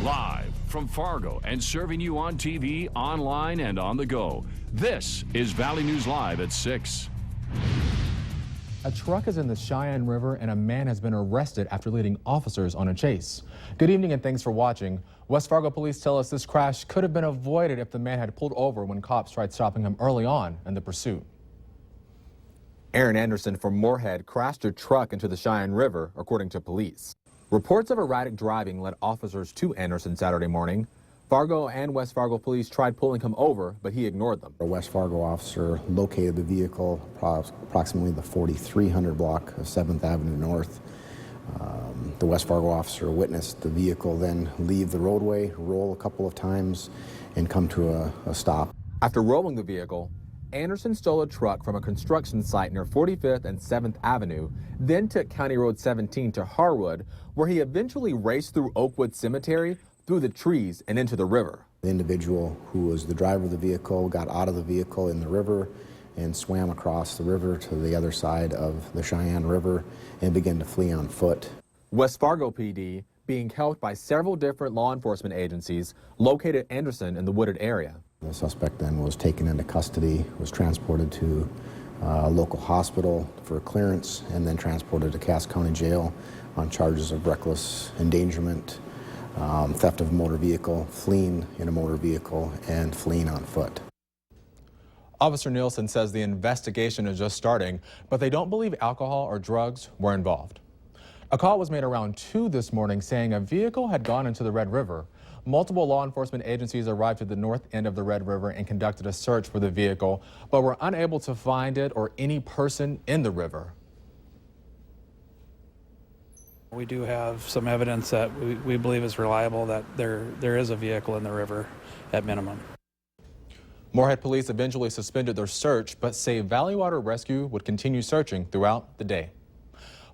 Live from Fargo and serving you on TV, online, and on the go. This is Valley News Live at 6. A truck is in the Cheyenne River and a man has been arrested after leading officers on a chase. Good evening and thanks for watching. West Fargo police tell us this crash could have been avoided if the man had pulled over when cops tried stopping him early on in the pursuit. Aaron Anderson from Moorhead crashed a truck into the Cheyenne River, according to police. Reports of erratic driving led officers to Anderson Saturday morning. Fargo and West Fargo police tried pulling him over, but he ignored them. A West Fargo officer located the vehicle approximately the 4300 block of 7th Avenue North. The West Fargo officer witnessed the vehicle then leave the roadway, roll a couple of times, and come to a stop. After rolling the vehicle, Anderson stole a truck from a construction site near 45th and 7th Avenue, then took County Road 17 to Harwood, where he eventually raced through Oakwood Cemetery, through the trees, and into the river. The individual who was the driver of the vehicle got out of the vehicle in the river and swam across the river to the other side of the Cheyenne River and began to flee on foot. West Fargo PD, being helped by several different law enforcement agencies, located Anderson in the wooded area. The suspect then was taken into custody, was transported to a local hospital for clearance, and then transported to Cass County Jail on charges of reckless endangerment, theft of a motor vehicle, fleeing in a motor vehicle, and fleeing on foot. Officer Nielsen says the investigation is just starting, but they don't believe alcohol or drugs were involved. A call was made around 2 this morning saying a vehicle had gone into the Red River. Multiple law enforcement agencies arrived at the north end of the Red River and conducted a search for the vehicle, but were unable to find it or any person in the river. We do have some evidence that we believe is reliable that there is a vehicle in the river at minimum. Moorhead police eventually suspended their search, but say Valley Water Rescue would continue searching throughout the day.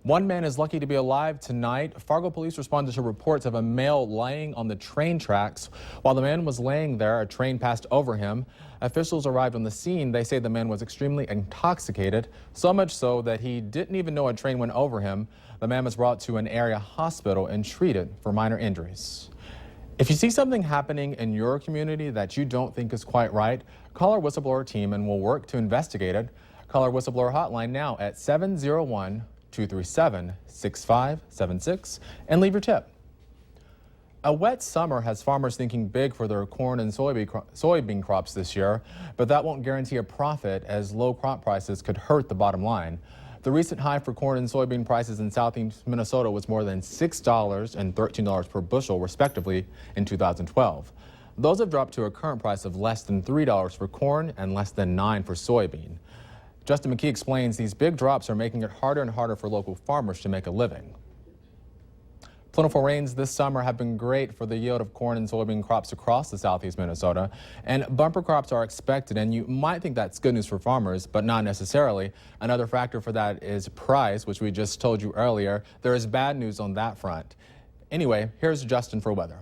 One man is lucky to be alive tonight. Fargo police responded to reports of a male laying on the train tracks. While the man was laying there, a train passed over him. Officials arrived on the scene. They say the man was extremely intoxicated, so much so that he didn't even know a train went over him. The man was brought to an area hospital and treated for minor injuries. If you see something happening in your community that you don't think is quite right, call our whistleblower team and we'll work to investigate it. Call our whistleblower hotline now at 701-237-6576 and leave your tip. A wet summer has farmers thinking big for their corn and soybean crops this year, but that won't guarantee a profit as low crop prices could hurt the bottom line. The recent high for corn and soybean prices in southeast Minnesota was more than $6 and $13 per bushel, respectively, in 2012. Those have dropped to a current price of less than $3 for corn and less than $9 for soybean. Justin McKee explains these big drops are making it harder and harder for local farmers to make a living. Plentiful rains this summer have been great for the yield of corn and soybean crops across the southeast Minnesota, and bumper crops are expected, and you might think that's good news for farmers, but not necessarily. Another factor for that is price, which we just told you earlier. There is bad news on that front. Anyway, here's Justin for weather.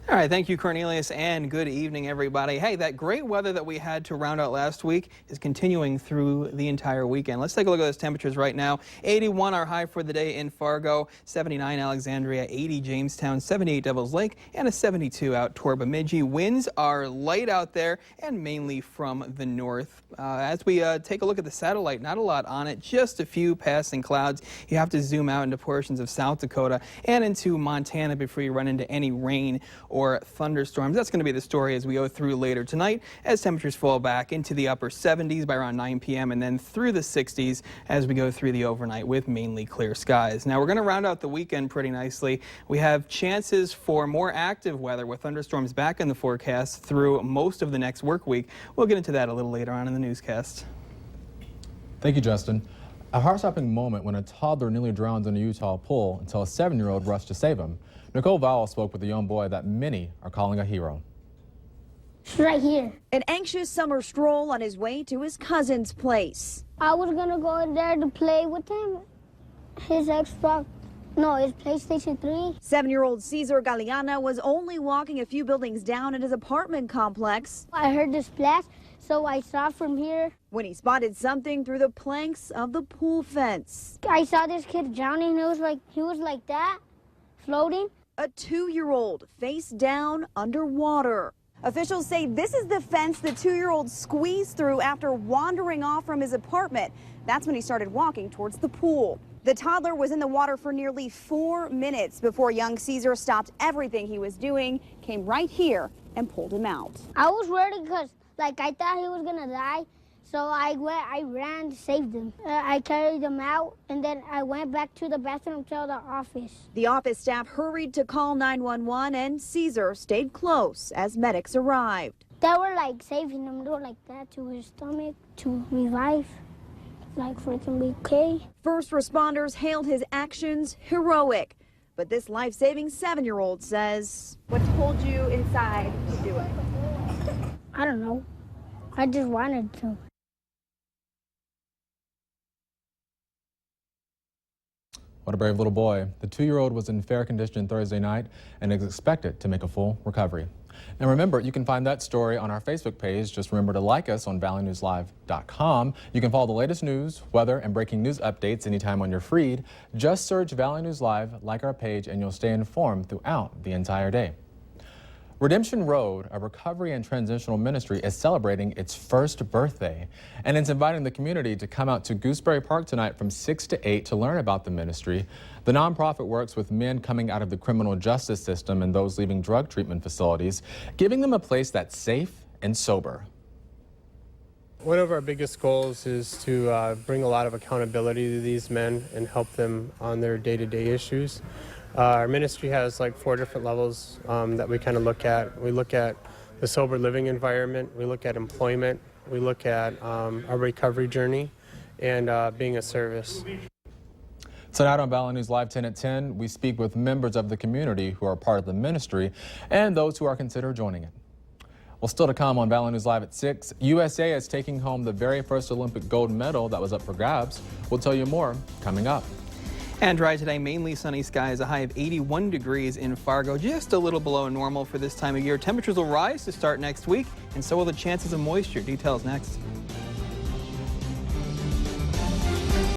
All right, thank you, Cornelius, and good evening, everybody. Hey, that great weather that we had to round out last week is continuing through the entire weekend. Let's take a look at those temperatures right now. 81 our high for the day in Fargo, 79 Alexandria, 80 Jamestown, 78 Devils Lake, and a 72 out toward Bemidji. Winds are light out there and mainly from the north. As we take a look at the satellite, not a lot on it, just a few passing clouds. You have to zoom out into portions of South Dakota and into Montana before you run into any rain or thunderstorms. That's going to be the story as we go through later tonight as temperatures fall back into the upper 70s by around 9 p.m. and then through the 60s as we go through the overnight with mainly clear skies. Now we're going to round out the weekend pretty nicely. We have chances for more active weather with thunderstorms back in the forecast through most of the next work week. We'll get into that a little later on in the newscast. Thank you, Justin. A heart-stopping moment when a toddler nearly drowned in a Utah pool until a 7-year-old rushed to save him. Nicole Vowell spoke with a young boy that many are calling a hero. Right here. An anxious summer stroll on his way to his cousin's place. I was gonna go in there to play with him. His Xbox, no, his PlayStation 3. 7-year-old Cesar Galeana was only walking a few buildings down at his apartment complex. I heard the splash, so I saw from here. When he spotted something through the planks of the pool fence. I saw this kid drowning. He was like that, floating. a 2-year-old face down underwater. Officials say this is the fence the 2-year-old squeezed through after wandering off from his apartment. That's when he started walking towards the pool. The toddler was in the water for nearly 4 minutes before young Caesar stopped everything he was doing, came right here and pulled him out. I was worried because, I thought he was gonna die. So I ran, saved him. I carried him out, and then I went back to the bathroom to the office. The office staff hurried to call 911, and Caesar stayed close as medics arrived. They were saving him, do like that to his stomach to revive, for it to be okay. First responders hailed his actions heroic, but this life-saving 7-year-old says, "What told you inside to do it?" I don't know. I just wanted to. What a brave little boy. The 2-year-old was in fair condition Thursday night and is expected to make a full recovery. And remember, you can find that story on our Facebook page. Just remember to like us on valleynewslive.com. You can follow the latest news, weather, and breaking news updates anytime on your feed. Just search Valley News Live, like our page, and you'll stay informed throughout the entire day. Redemption Road, a recovery and transitional ministry, is celebrating its first birthday, and it's inviting the community to come out to Gooseberry Park tonight from 6 to 8 to learn about the ministry. The nonprofit works with men coming out of the criminal justice system and those leaving drug treatment facilities, giving them a place that's safe and sober. One of our biggest goals is to bring a lot of accountability to these men and help them on their day-to-day issues. Our ministry has 4 different levels that we kind of look at. We look at the sober living environment, we look at employment, we look at our recovery journey, and being a service. Tonight on Valley News Live 10 at 10, we speak with members of the community who are part of the ministry and those who are considering joining it. Well, still to come on Valley News Live at 6, USA is taking home the very first Olympic gold medal that was up for grabs. We'll tell you more coming up. And dry today, mainly sunny skies, a high of 81 degrees in Fargo, just a little below normal for this time of year. Temperatures will rise to start next week, and so will the chances of moisture. Details next.